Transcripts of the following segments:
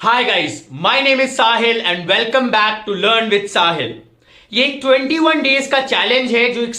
Hi guys, my name is Sahil and welcome back to Learn with Sahil. ये एक 21 days का challenge है जो एक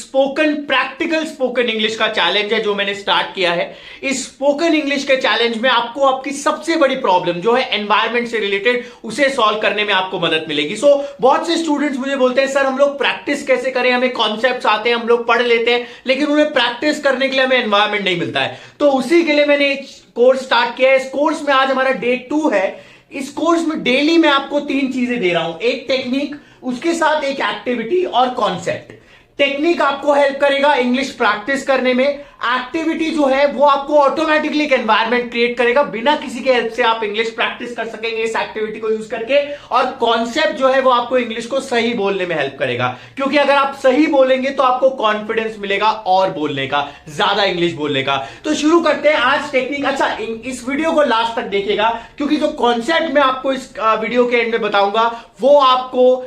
प्रैक्टिकल स्पोकन इंग्लिश का चैलेंज है जो मैंने स्टार्ट किया है। इस स्पोकन इंग्लिश के चैलेंज में आपको आपकी सबसे बड़ी प्रॉब्लम जो है एनवायरमेंट से रिलेटेड उसे सॉल्व करने में आपको मदद मिलेगी। बहुत से स्टूडेंट्स मुझे बोलते हैं सर हम लोग प्रैक्टिस कैसे करें, हमें कॉन्सेप्ट्स आते हैं, हम लोग पढ़ लेते हैं, लेकिन उन्हें प्रैक्टिस करने के लिए हमें एनवायरमेंट नहीं मिलता है। तो उसी के लिए मैंने एक कोर्स स्टार्ट किया है। इस कोर्स में आज हमारा डे 2 है। इस कोर्स में डेली मैं आपको 3 चीजें दे रहा हूं, एक टेक्निक, उसके साथ एक एक्टिविटी और कॉन्सेप्ट। टेक्निक आपको हेल्प करेगा इंग्लिश प्रैक्टिस करने में, एक्टिविटी जो है वो आपको ऑटोमेटिकली एक एनवायरनमेंट क्रिएट करेगा, बिना किसी के हेल्प से आप इंग्लिश प्रैक्टिस कर सकेंगे इस एक्टिविटी को यूज करके। और कॉन्सेप्ट जो है वो आपको इंग्लिश को सही बोलने में हेल्प करेगा, क्योंकि अगर आप सही बोलेंगे तो आपको कॉन्फिडेंस मिलेगा और बोलने का, ज्यादा इंग्लिश बोलने का। तो शुरू करते हैं आज टेक्निक। अच्छा, इस वीडियो को लास्ट तक देखिएगा, क्योंकि जो कॉन्सेप्ट मैं आपको इस वीडियो के एंड में बताऊंगा वो आपको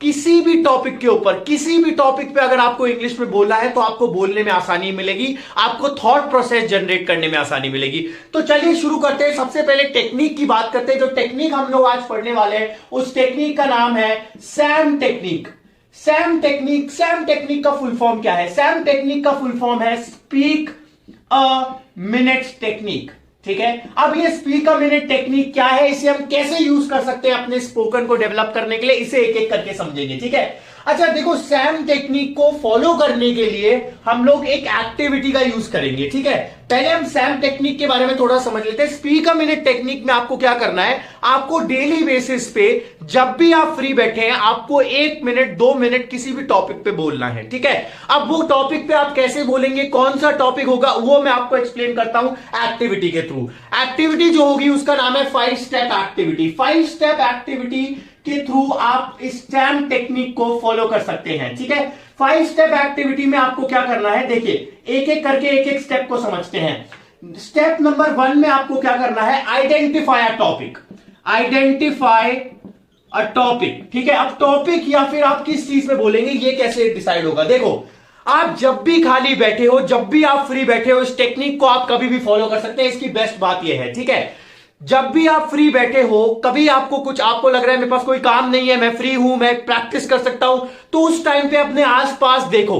किसी भी टॉपिक के ऊपर, किसी भी टॉपिक पे अगर आपको इंग्लिश में बोलना है तो आपको बोलने में आसानी मिलेगी, आपको थॉट प्रोसेस जनरेट करने में आसानी मिलेगी। तो चलिए शुरू करते हैं। सबसे पहले टेक्निक की बात करते हैं। जो टेक्निक हम लोग आज पढ़ने वाले हैं उस टेक्निक का नाम है सैम टेक्निक। सैम टेक्निक का फुल फॉर्म क्या है? सैम टेक्निक का फुल फॉर्म है स्पीक अ मिनट टेक्निक। ठीक है, अब ये स्पीक अ मिनट टेक्निक क्या है, इसे हम कैसे यूज कर सकते हैं अपने स्पोकन को डेवलप करने के लिए, इसे एक एक करके समझेंगे। ठीक है, अच्छा देखो, सैम टेक्निक को फॉलो करने के लिए हम लोग एक एक्टिविटी का यूज करेंगे। ठीक है, पहले हम सैम टेक्निक के बारे में थोड़ा समझ लेते हैं। स्पीक अ मिनट टेक्निक में आपको क्या करना है, आपको डेली बेसिस पे जब भी आप फ्री बैठे हैं आपको 1 मिनट 2 मिनट किसी भी टॉपिक पे बोलना है। ठीक है, अब वो टॉपिक पे आप कैसे बोलेंगे, कौन सा टॉपिक होगा, वो मैं आपको एक्सप्लेन करता हूं एक्टिविटी के थ्रू। एक्टिविटी जो होगी उसका नाम है 5 स्टेप एक्टिविटी। 5 स्टेप एक्टिविटी के थ्रू आप इस सैम टेक्निक को फॉलो कर सकते हैं। ठीक है, 5 स्टेप एक्टिविटी में आपको क्या करना है, देखिए एक एक करके एक एक स्टेप को समझते हैं। स्टेप नंबर 1 में आपको क्या करना है, identify a topic. Identify a topic. ठीक है, अब टॉपिक या फिर आप किस चीज में बोलेंगे ये कैसे डिसाइड होगा। देखो, आप जब भी खाली बैठे हो, जब भी आप फ्री बैठे हो, इस टेक्निक को आप कभी भी फॉलो कर सकते हैं। इसकी बेस्ट बात यह है, ठीक है, जब भी आप फ्री बैठे हो, कभी आपको लग रहा है मेरे पास कोई काम नहीं है, मैं फ्री हूं, मैं प्रैक्टिस कर सकता हूं, तो उस टाइम पे अपने आसपास देखो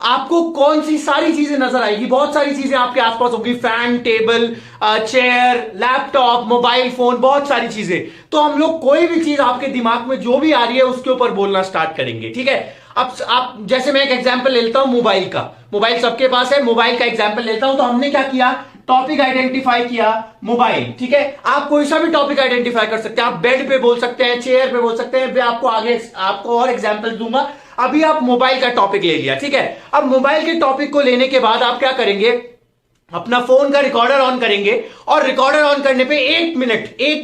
आपको कौन सी सारी चीजें नजर आएगी। बहुत सारी चीजें आपके आसपास होगी, fan, table, chair, laptop, mobile phone, बहुत सारी चीजें। तो हम लोग कोई भी चीज आपके दिमाग में जो भी आ रही है उसके ऊपर बोलना स्टार्ट करेंगे। ठीक है, अब आप जैसे मैं एक एग्जांपल लेता हूं मोबाइल का। मोबाइल सबके पास है, मोबाइल का एग्जांपल लेता हूं। तो हमने क्या किया, टॉपिक आइडेंटिफाई किया मोबाइल। ठीक है, आप कोई सा भी टॉपिक आइडेंटिफाई कर सकते हैं, आप बेड पे बोल सकते हैं, चेयर पे बोल सकते हैं, मैं आपको और एग्जांपल दूंगा। अभी आप मोबाइल का टॉपिक ले लिया। ठीक है, अब मोबाइल के टॉपिक को लेने के बाद आप क्या करेंगे, अपना फोन का रिकॉर्डर ऑन करेंगे और रिकॉर्डर ऑन करने पे 1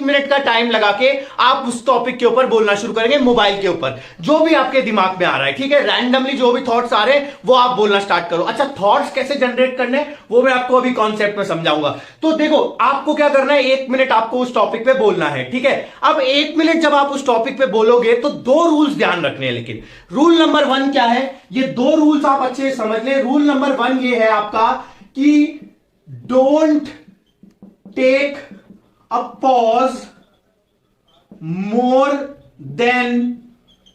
मिनट का टाइम लगा के आप उस टॉपिक के ऊपर बोलना शुरू करेंगे, मोबाइल के ऊपर, जो भी आपके दिमाग में आ रहा है। ठीक है, रैंडमली जो भी थॉट्स आ रहे हैं वो आप बोलना स्टार्ट करो। अच्छा, थॉट्स कैसे जनरेट करने वो मैं आपको अभी कॉन्सेप्ट में समझाऊंगा। तो देखो, आपको क्या करना है, 1 मिनट आपको उस टॉपिक पे बोलना है। ठीक है, अब 1 मिनट जब आप उस टॉपिक पे बोलोगे तो 2 रूल्स ध्यान रखने हैं। लेकिन रूल नंबर 1 क्या है, ये 2 रूल्स आप अच्छे से समझ लें। रूल नंबर 1 ये है आपका कि don't take a pause more than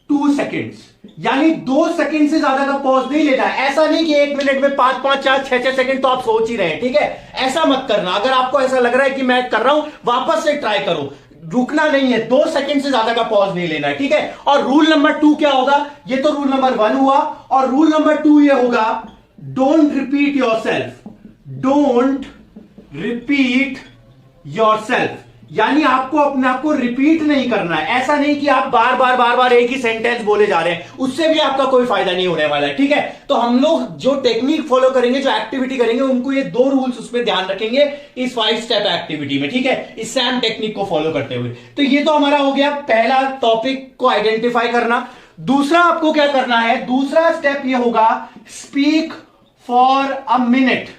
2 seconds, यानी 2 सेकेंड से ज्यादा का पॉज नहीं लेना है। ऐसा नहीं कि 1 मिनट में 5 5 4 6 6 सेकेंड तो आप सोच ही रहे हैं। ठीक है, ऐसा मत करना। अगर आपको ऐसा लग रहा है कि मैं कर रहा हूं, वापस से ट्राई करो, रुकना नहीं है, 2 सेकेंड से ज्यादा का पॉज नहीं लेना है। ठीक है, और रूल नंबर 2 क्या होगा, ये तो रूल नंबर 1 हुआ, और रूल नंबर 2 ये होगा, don't repeat yourself. Don't repeat yourself, यानी आपको अपने आप को रिपीट नहीं करना है। ऐसा नहीं कि आप बार बार एक ही सेंटेंस बोले जा रहे हैं, उससे भी आपका कोई फायदा नहीं होने वाला है। ठीक है, तो हम लोग जो टेक्निक फॉलो करेंगे, जो एक्टिविटी करेंगे, उनको ये 2 रूल्स उसमें ध्यान रखेंगे इस 5 स्टेप एक्टिविटी में। ठीक है, इस सैम टेक्निक को फॉलो करते हुए। तो ये तो हमारा हो गया पहला, टॉपिक को आइडेंटिफाई करना। दूसरा आपको क्या करना है, दूसरा स्टेप ये होगा, स्पीक फॉर अ मिनट।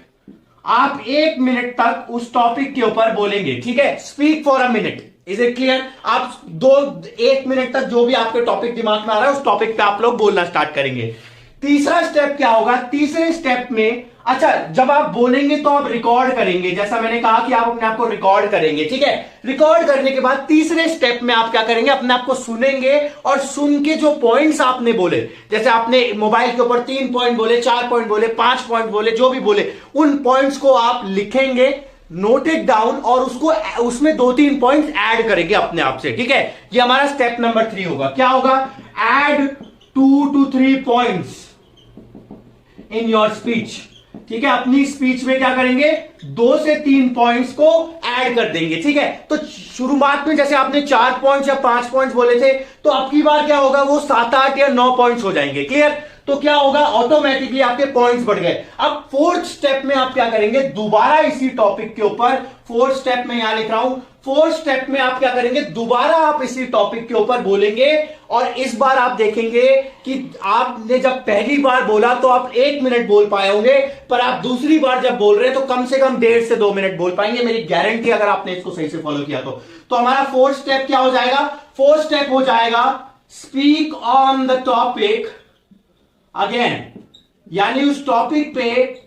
आप 1 मिनट तक उस टॉपिक के ऊपर बोलेंगे। ठीक है, speak for a minute. Is it clear? आप 1 मिनट तक जो भी आपके टॉपिक दिमाग में आ रहा है उस टॉपिक पे आप लोग बोलना स्टार्ट करेंगे। तीसरा स्टेप क्या होगा, तीसरे स्टेप में अच्छा, जब आप बोलेंगे तो आप रिकॉर्ड करेंगे, जैसा मैंने कहा कि आप अपने आप को रिकॉर्ड करेंगे, ठीक है। रिकॉर्ड करने के बाद तीसरे स्टेप में आप क्या करेंगे, अपने आप को सुनेंगे और सुन के जो पॉइंट्स आपने बोले, जैसे आपने मोबाइल के ऊपर 3 पॉइंट बोले, 4 पॉइंट बोले, 5 पॉइंट बोले, जो भी बोले, उन पॉइंट्स को आप लिखेंगे, नोट इट डाउन, और उसको उसमें 2-3 पॉइंट्स ऐड करेंगे अपने आप से, ठीक है। ये हमारा स्टेप नंबर 3 होगा। क्या होगा? Add 2 to 3 points in your speech, ठीक है। अपनी स्पीच में क्या करेंगे, 2 से 3 पॉइंट्स को ऐड कर देंगे, ठीक है। तो शुरुआत में जैसे आपने 4 पॉइंट्स या 5 पॉइंट्स बोले थे, तो अब की बार क्या होगा, वो 7, 8 या 9 पॉइंट्स हो जाएंगे। क्लियर? तो क्या होगा, ऑटोमेटिकली आपके पॉइंट्स बढ़ गए। अब 4th स्टेप में आप क्या करेंगे, दोबारा इसी टॉपिक के ऊपर, 4th स्टेप में यहां लिख रहा हूं, 4th स्टेप में आप क्या करेंगे, दोबारा आप इसी टॉपिक के ऊपर बोलेंगे, और इस बार आप देखेंगे कि आपने जब पहली बार बोला तो आप 1 मिनट बोल पाए होंगे, पर आप दूसरी बार जब बोल रहे हैं तो कम से कम 1.5 से 2 मिनट बोल पाएंगे, मेरी गारंटी, अगर आपने इसको सही से फॉलो किया तो हमारा 4th स्टेप क्या हो जाएगा, 4th स्टेप हो जाएगा speak on the topic again, यानी उस टॉपिक पे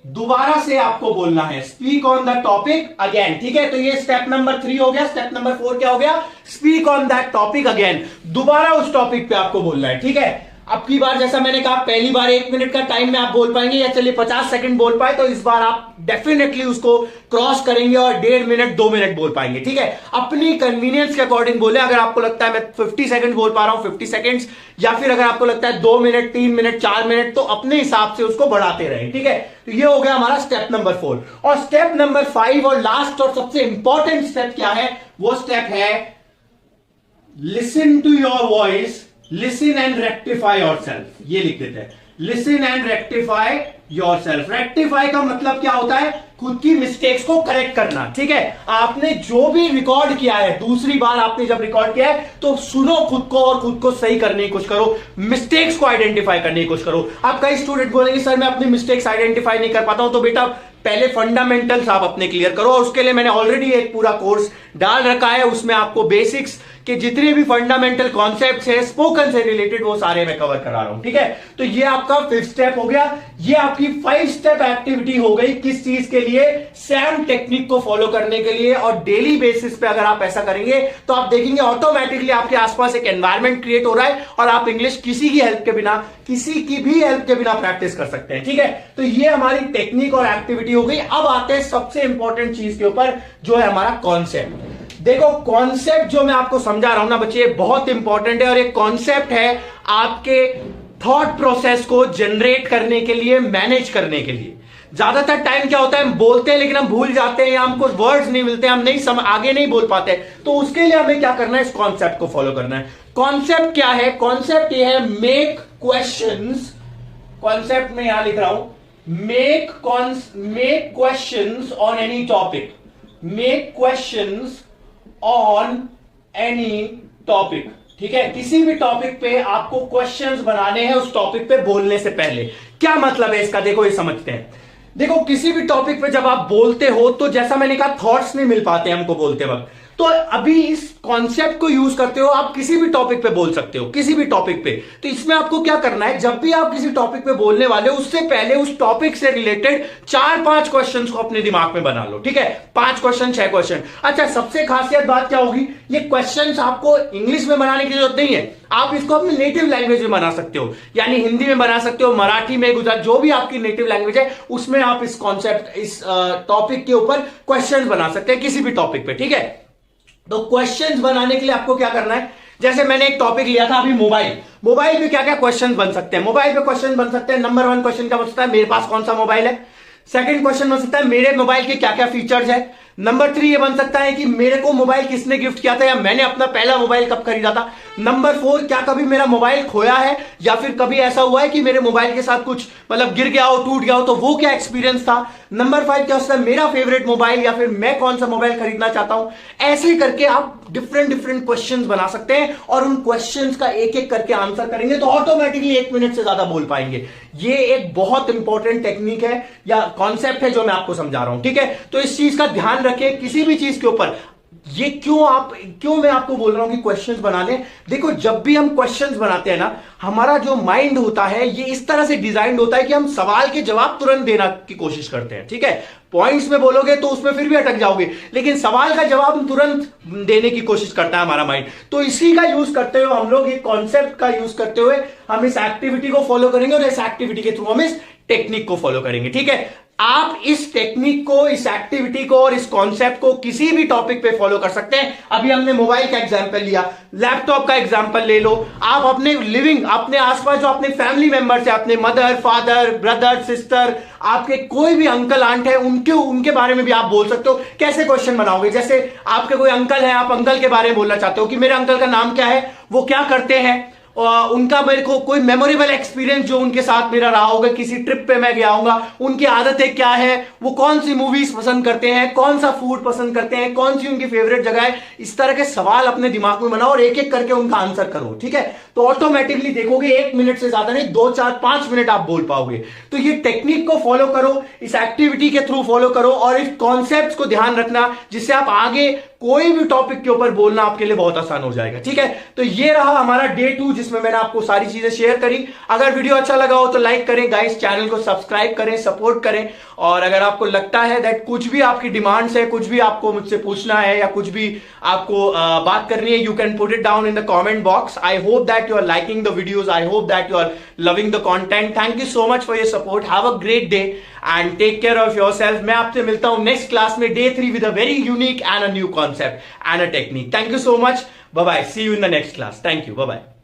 दोबारा से आपको बोलना है, speak on the topic again, ठीक है। तो ये स्टेप नंबर 3 हो गया। स्टेप नंबर 4 क्या हो गया, speak on that topic again, दोबारा उस टॉपिक पे आपको बोलना है, ठीक है। अब की बार जैसा मैंने कहा, पहली बार 1 मिनट का टाइम में आप बोल पाएंगे, या चलिए 50 सेकंड बोल पाए, तो इस बार आप डेफिनेटली उसको क्रॉस करेंगे और 1.5 मिनट 2 मिनट बोल पाएंगे, ठीक है। अपनी कन्वीनियंस के अकॉर्डिंग बोले, अगर आपको लगता है मैं 50 सेकंड बोल पा रहा हूं, 50 सेकंड्स, या फिर अगर आपको लगता है 2 मिनट, 3 मिनट, 4 मिनट, तो अपने हिसाब से उसको बढ़ाते रहें, ठीक है। तो ये हो गया हमारा स्टेप नंबर 4। और स्टेप नंबर 5 और लास्ट और सबसे इंपॉर्टेंट स्टेप क्या है, वो स्टेप है listen to your voice, listen and rectify yourself. ये लिख देते हैं, listen and rectify yourself. Rectify का मतलब क्या होता है, खुद की मिस्टेक्स को करेक्ट करना, ठीक है। आपने जो भी रिकॉर्ड किया है, दूसरी बार आपने जब रिकॉर्ड किया है, तो सुनो खुद को और खुद को सही करने की कोशिश करो, मिस्टेक्स को आइडेंटिफाई करने की कोशिश करो। आप कई स्टूडेंट बोलेंगे सर मैं अपनी मिस्टेक्स आइडेंटिफाई नहीं कर पाता हूं, तो बेटा पहले फंडामेंटल्स आप अपने क्लियर करो, और उसके लिए मैंने ऑलरेडी एक पूरा कोर्स डाल रखा है, उसमें आपको बेसिक्स के जितने भी फंडामेंटल कॉन्सेप्ट्स है स्पोकन से रिलेटेड, वो सारे मैं कवर करा रहा हूं, ठीक है। तो ये आपका 5th स्टेप हो गया। ये आपकी 5 स्टेप एक्टिविटी हो गई, किस चीज के लिए, सैम टेक्निक को फॉलो करने के लिए। और डेली बेसिस पे अगर आप ऐसा करेंगे तो आप देखेंगे ऑटोमेटिकली आपके आसपास एक एनवायरमेंट क्रिएट हो रहा है, और आप इंग्लिश किसी की हेल्प के बिना, किसी की भी हेल्प के बिना प्रैक्टिस कर सकते हैं, ठीक है। तो ये हमारी टेक्निक और एक्टिविटी हो गई। अब आते हैं सबसे इंपॉर्टेंट चीज के ऊपर, जो है हमारा कॉन्सेप्ट। देखो, कॉन्सेप्ट जो मैं आपको समझा रहा हूं ना बच्चे, बहुत इंपॉर्टेंट है, और एक कॉन्सेप्ट है आपके थॉट प्रोसेस को जनरेट करने के लिए, मैनेज करने के लिए। ज्यादातर टाइम क्या होता है, हम बोलते हैं लेकिन हम भूल जाते हैं, या हमको वर्ड्स नहीं मिलते, हम नहीं आगे नहीं बोल पाते, तो उसके लिए हमें क्या करना है, इस कॉन्सेप्ट को फॉलो करना है। कॉन्सेप्ट क्या है, कॉन्सेप्ट ये है मेक क्वेश्चंस, कॉन्सेप्ट में यहां लिख रहा हूं, make questions on any topic, make questions on any topic, ठीक है। किसी भी टॉपिक पे आपको क्वेश्चंस बनाने हैं उस टॉपिक पे बोलने से पहले। क्या मतलब है इसका, देखो ये समझते हैं। देखो, किसी भी टॉपिक पे जब आप बोलते हो, तो जैसा मैंने कहा थॉट्स नहीं मिल पाते हमको बोलते वक्त, तो अभी इस कॉन्सेप्ट को यूज करते हो आप किसी भी टॉपिक पे बोल सकते हो, किसी भी टॉपिक पे। तो इसमें आपको क्या करना है, जब भी आप किसी टॉपिक पे बोलने वाले हो, उससे पहले उस टॉपिक से रिलेटेड 4-5 क्वेश्चंस को अपने दिमाग में बना लो, ठीक है। 5 क्वेश्चन, 6 क्वेश्चन। अच्छा, सबसे खासियत बात क्या होगी, ये क्वेश्चंस आपको इंग्लिश में बनाने की जरूरत नहीं है, आप इसको अपनी नेटिव लैंग्वेज में बना सकते हो, यानी हिंदी में बना सकते हो, मराठी में, गुजरात, जो भी आपकी नेटिव लैंग्वेज है, उसमें आप इस कॉन्सेप्ट, इस टॉपिक के ऊपर क्वेश्चन बना सकते हैं, किसी भी टॉपिक पे, ठीक है। तो क्वेश्चंस बनाने के लिए आपको क्या करना है, जैसे मैंने एक टॉपिक लिया था अभी मोबाइल पे क्या क्या क्वेश्चन बन सकते हैं। मोबाइल पे क्वेश्चन बन सकते हैं, नंबर 1 क्वेश्चन क्या बन सकता है, मेरे पास कौन सा मोबाइल है। सेकंड क्वेश्चन बन सकता है, मेरे मोबाइल के क्या क्या फीचर्स है। नंबर 3 ये बन सकता है कि मेरे को मोबाइल किसने गिफ्ट किया था, या मैंने अपना पहला मोबाइल कब खरीदा था। नंबर 4, क्या कभी मेरा मोबाइल खोया है, या फिर कभी ऐसा हुआ है कि मेरे मोबाइल के साथ कुछ मतलब गिर गया हो, टूट गया हो, तो वो क्या एक्सपीरियंस था। नंबर 5 क्या हो सकता है, मेरा फेवरेट मोबाइल, या फिर मैं कौन सा मोबाइल खरीदना चाहता हूं। ऐसे करके आप डिफरेंट क्वेश्चंस बना सकते हैं, और उन क्वेश्चंस का एक एक करके आंसर करेंगे तो ऑटोमेटिकली 1 मिनट से ज्यादा बोल पाएंगे। ये एक बहुत इंपॉर्टेंट टेक्निक है या कॉन्सेप्ट है जो मैं आपको समझा रहा हूं, ठीक है। तो इस चीज का ध्यान रखें, किसी भी चीज के ऊपर ये क्यों मैं आपको बोल रहा हूं कि क्वेश्चंस बना लें। देखो, जब भी हम क्वेश्चंस बनाते हैं ना, हमारा जो माइंड होता है ये इस तरह से डिजाइन होता है कि हम सवाल के जवाब तुरंत देना की कोशिश करते हैं। ठीक है, पॉइंट्स में बोलोगे तो उसमें फिर भी अटक जाओगे, लेकिन सवाल का जवाब हम तुरंत देने की कोशिश करता है हमारा माइंड। तो इसी का यूज करते हुए हम लोग, ये कॉन्सेप्ट का यूज करते हुए हम इस एक्टिविटी को फॉलो करेंगे और इस एक्टिविटी के थ्रू हम इस टेक्निक को फॉलो करेंगे। ठीक है, आप इस टेक्निक को, इस एक्टिविटी को और इस कॉन्सेप्ट को किसी भी टॉपिक पे फॉलो कर सकते हैं। अभी हमने मोबाइल का एग्जांपल लिया, लैपटॉप का एग्जांपल ले लो। आप अपने लिविंग, अपने आसपास जो अपने फैमिली मेंबर्स है, अपने मदर, फादर, ब्रदर, सिस्टर, आपके कोई भी अंकल आंट है, उनके बारे में भी आप बोल सकते हो। कैसे क्वेश्चन बनाओगे? जैसे आपके कोई अंकल है, आप अंकल के बारे में बोलना चाहते हो कि मेरे अंकल का नाम क्या है, वो क्या करते हैं, उनका मेरे को कोई मेमोरेबल एक्सपीरियंस जो उनके साथ मेरा रहा होगा, किसी ट्रिप पे मैं गया हूंगा, उनकी आदतें क्या है, वो कौन सी मूवीज पसंद करते हैं, कौन सा फूड पसंद करते हैं, कौन सी उनकी फेवरेट जगह है। इस तरह के सवाल अपने दिमाग में बनाओ और एक एक करके उनका आंसर करो। ठीक है, तो ऑटोमेटिकली देखोगे 1 मिनट से ज्यादा नहीं, 2, 4, 5 मिनट आप बोल पाओगे। तो ये टेक्निक को फॉलो करो, इस एक्टिविटी के थ्रू फॉलो करो और इस कॉन्सेप्ट को ध्यान रखना, जिससे आप आगे कोई भी टॉपिक के ऊपर बोलना आपके लिए बहुत आसान हो जाएगा। ठीक है, तो ये रहा हमारा डे 2, जिसमें मैंने आपको सारी चीजें शेयर करी। अगर वीडियो अच्छा लगा हो तो लाइक करें गाइस, चैनल को सब्सक्राइब करें, सपोर्ट करें। और अगर आपको लगता है दैट कुछ भी आपकी डिमांड्स है, कुछ भी आपको मुझसे पूछना है या कुछ भी आपको बात करनी है, you can put it down in the comment box. I hope that you are liking the videos, I hope that you are loving the content. Thank you so much for your support. Have a great day and take care of yourself. मैं आपसे मिलता हूं next class में, day 3, with a very unique and a new concept and a technique. Thank you so much. Bye bye. See you in the next class. Thank you. Bye bye.